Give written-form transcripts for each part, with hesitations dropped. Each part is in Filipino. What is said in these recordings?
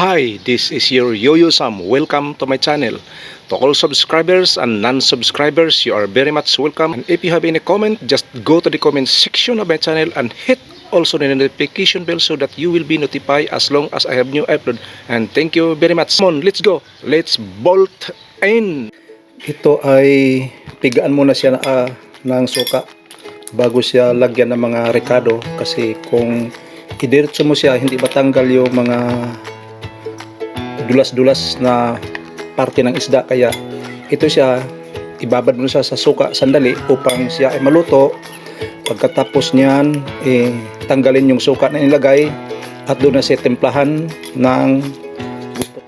Hi, this is your Yoyo Sam. Welcome to my channel. To all subscribers and non-subscribers, you are very much welcome. And if you have any comment, just go to the comment section of my channel and hit also the notification bell so that you will be notified as long as I have new upload. And thank you very much. Come on, let's go. Let's bolt in. Ito ay pigaan muna siya ng suka bago siya lagyan ng mga rekado, kasi kung idiretso mo siya, hindi matanggal yung mga dulas-dulas na parte ng isda. Kaya ito siya, ibabad mo siya sa suka sandali upang siya ay maluto. Pagkatapos niyan, tanggalin yung suka na nilagay at doon na siya timplahan ng gusto.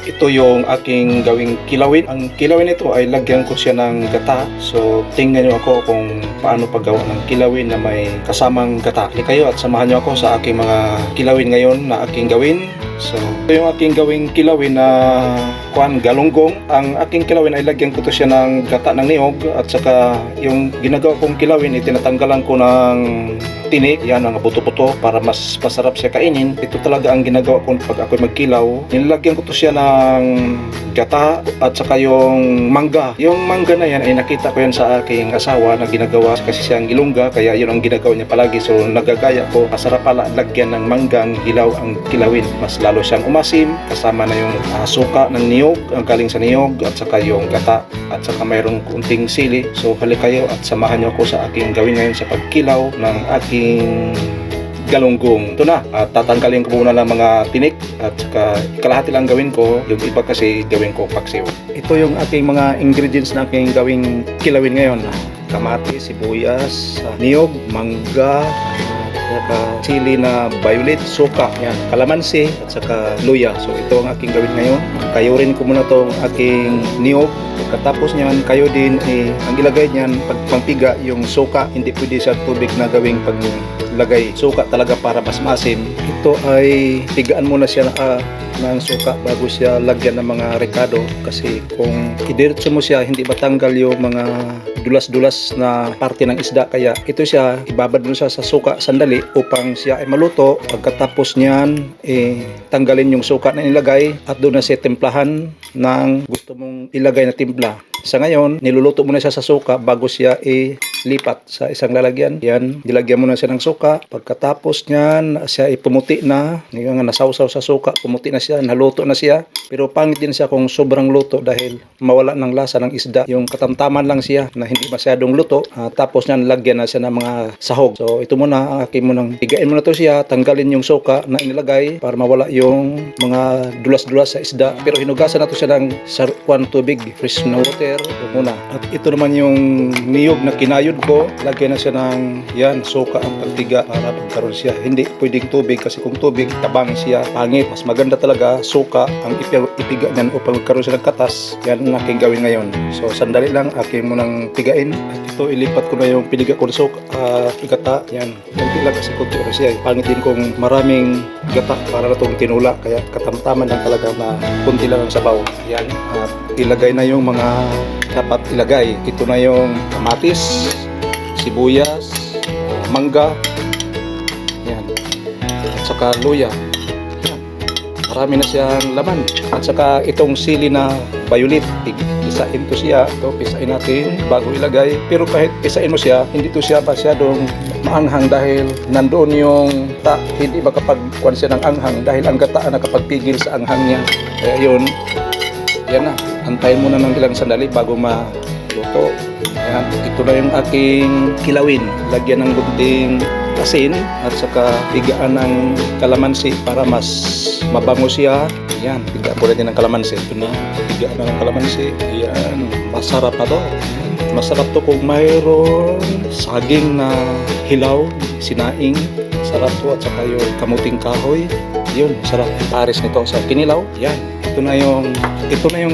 Ito yung aking gawing kilawin. Ang kilawin ito ay lagyan ko siya ng gata. So tingnan nyo ako kung paano paggawa ng kilawin na may kasamang gata. Hindi kayo at samahan nyo ako sa aking mga kilawin ngayon na aking gawin. So ito yung aking gawing kilawin na galunggong. Ang aking kilawin ay lagyan ko to siya ng gata ng niyog, at saka yung ginagawa kong kilawin, itinatanggalan ko ng tinik, yan ang buto-buto para mas masarap siya kainin. Ito talaga ang ginagawa ko pag ako'y magkilaw. Nilagyan ko to siya ng gata at saka yung mangga. Yung mangga na yan ay nakita ko yan sa aking asawa na ginagawa, kasi siyang gilungga, kaya yun ang ginagawa niya palagi. So nagagaya ko, masarap pala lagyan ng manggang hilaw ang kilawin. Mas lalo siyang umasim, kasama na yung suka ng niyog, ang galing sa niyog, at saka yung gata, at saka mayroong kunting sili. So halik kayo at samahan niyo ako sa aking gawin ngayon sa pagkilaw ng aking galunggong. Ito na, at tatanggalin ko muna ng mga tinik, at saka kalahati lang gawin ko, yung iba kasi gawin ko paksiw. Ito yung aking mga ingredients na aking gawing kilawin ngayon: kamatis, sibuyas, niyog, mangga, saka sili na violet, suka, yan, kalamansi, at saka luya. So ito ang aking gawin ngayon. Kayurin ko muna itong aking niyog. Pagkatapos niyan, kayo din ang ilagay niyan pagpampiga yung suka. Hindi pwede sa tubig na gawing paglagay suka talaga para mas maasim. Ito ay pigaan muna siya ng suka bago siya lagyan ng mga rekado, kasi kung idiretso mo siya, hindi matanggal yung mga dulas-dulas na parte ng isda. Kaya ito siya, ibabad mo siya sa suka sandali upang siya ay maluto. Pagkatapos niyan, tanggalin yung suka na nilagay at doon na siya timplahan ng gusto mong ilagay na timpla. Sa ngayon, niluluto mo na siya sa suka bago siya lipat sa isang lalagyan. Yan, nilagyan mo na siya ng suka. Pagkatapos niyan, siya pumuti na. Yung nasawsaw sa suka, pumuti na siya, naluto na siya. Pero pangit din siya kung sobrang luto dahil mawala ng lasa ng isda. Yung katamtaman lang siya na hindi masyadong luto. Tapos niyan, lagyan na siya ng mga sahog. So ito muna, akin mo nang pigain mo na to siya, tanggalin yung suka na inilagay para mawala yung mga dulas-dulas sa isda. Pero hinugasan na to siya ng tubig, fresh na water. Ito muna. At ito naman yung niyog na kinayod ko. Lagyan na siya ng yan, suka ang pagtiga para pagkaroon siya. Hindi pwedeng tubig, kasi kung tubig, tabang siya, pangit. Mas maganda talaga suka ang ipiga niyan upang magkaroon siya ng katas. Yan ang aking gawin ngayon. So sandali lang, aking munang pigain. At ito, ilipat ko na yung piniga ko na suka, gata. Yan, kunti lang kasi kunti ko siya. Pangit din kung maraming gata para na itong tinula. Kaya katamtaman lang talaga na kunti lang ang sabaw. Yan, at ilagay na yung mga dapat ilagay. Ito na yung kamatis, sibuyas, mangga, yan, at saka luya. Yan, marami na siyang laman. At saka itong sili na violet, pisain ko siya. Ito, pisain natin bago ilagay. Pero kahit pisain mo siya, hindi to siya masyadong maanghang dahil nandoon yung hindi makapagkuhan siya ng anghang dahil ang gata nakapagpigil sa anghang niya. Kaya yun, yan na, antayin muna ng ilang sandali bago maluto. Ayan, ito na yung aking kilawin. Lagyan ng gunting asin at saka pigaan ng kalamansi para mas mabango siya. Ayan, pigaan ko din ng kalamansi. Ito na, pigaan na ng kalamansi. Ayan, masarap na to. Masarap to kung mayroon saging na hilaw, sinaing. Sarap to, at saka yung kamuting kahoy. Yun, sarap pares nito sa kinilaw. Yan, ito na yung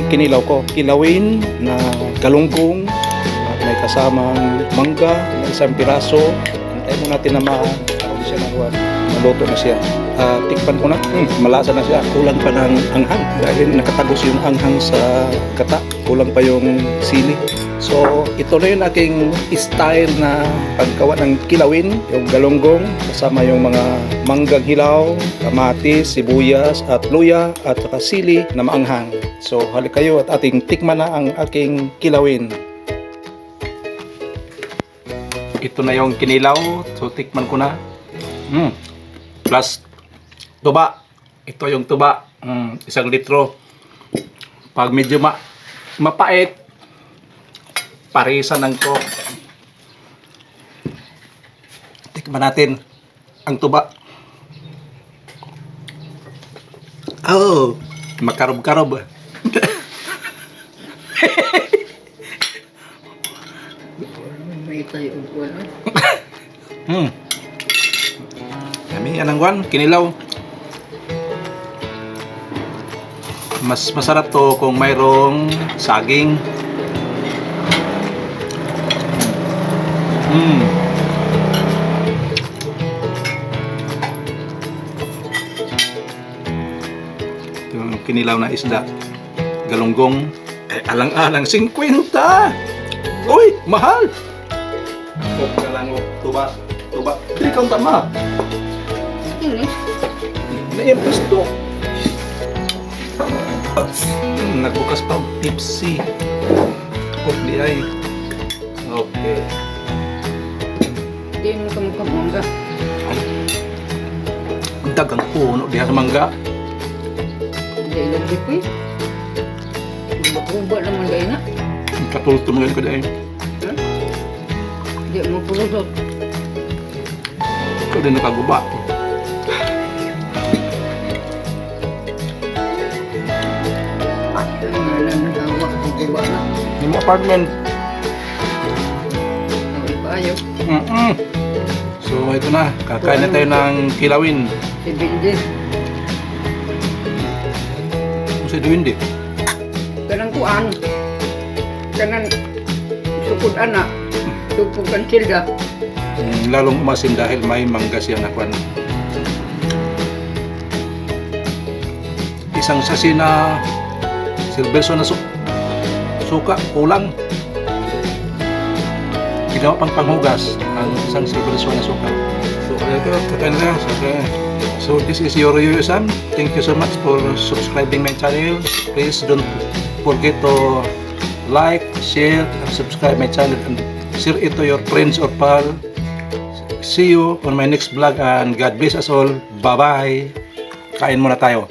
kinilaw ko. Kilawin na galunggong at may kasamang mangga, may isang piraso. Antayin mo natin na maluto na siya. Tikpan ko na, malasa na siya. Kulang pa ng anghang dahil nakatagos yung anghang sa gata. Kulang pa yung sili. So, ito na yung aking style na paggawa ng kilawin, yung galunggong, kasama yung mga manggang hilaw, kamatis, sibuyas, at luya, at saka sili na maanghang. So, halik kayo at ating tikman na ang aking kilawin. Ito na yung kinilaw, so tikman ko na. Plus, tuba. Ito yung tuba, 1 litro. Pag medyo mapait, parisan ng Coke. Tikman natin ang tuba. Oh, makarob-karob. May tayo upuan. Yummy yan ang guwan, kinilaw. Mas masarap to kung mayroong saging. Yung kinilaw na isda, galunggong, alang-alang 50. Uy, mahal. Huwag ka lang, tuba. Hindi kang tama. Na-impress to. Nagbukas pa tipsy. Kopli ay. Okay. Hindi mo ka magpamangga. Ang dagang puno diha sa mangga. Hindi ilagay ko eh. Kuba naman kayo na. Katulto mo ko dahil. Hindi mo pulusot. Ikaw din nakaguba. Ang ngalan ng hawak ng kuba na. Yung apartment. Tawag pa ayaw. So ito na, kakain na tayo ng kilawin. Si Bindi. Kung sa duwindi. Kanang kuan. Kanang sukod anak. Supog kan silda. Lalong umasim dahil may mangga siya na kwan. Isang sasi na silberso na suka, kulang. Ginawa pang panghugas ang isang silberso na suka. So, ito, kakain na. So, this is your Yuyo-san. Thank you so much for subscribing my channel. Please don't forget to like, share, and subscribe my channel. And share it to your friends or pal. See you on my next vlog and God bless us all. Bye-bye. Kain muna tayo.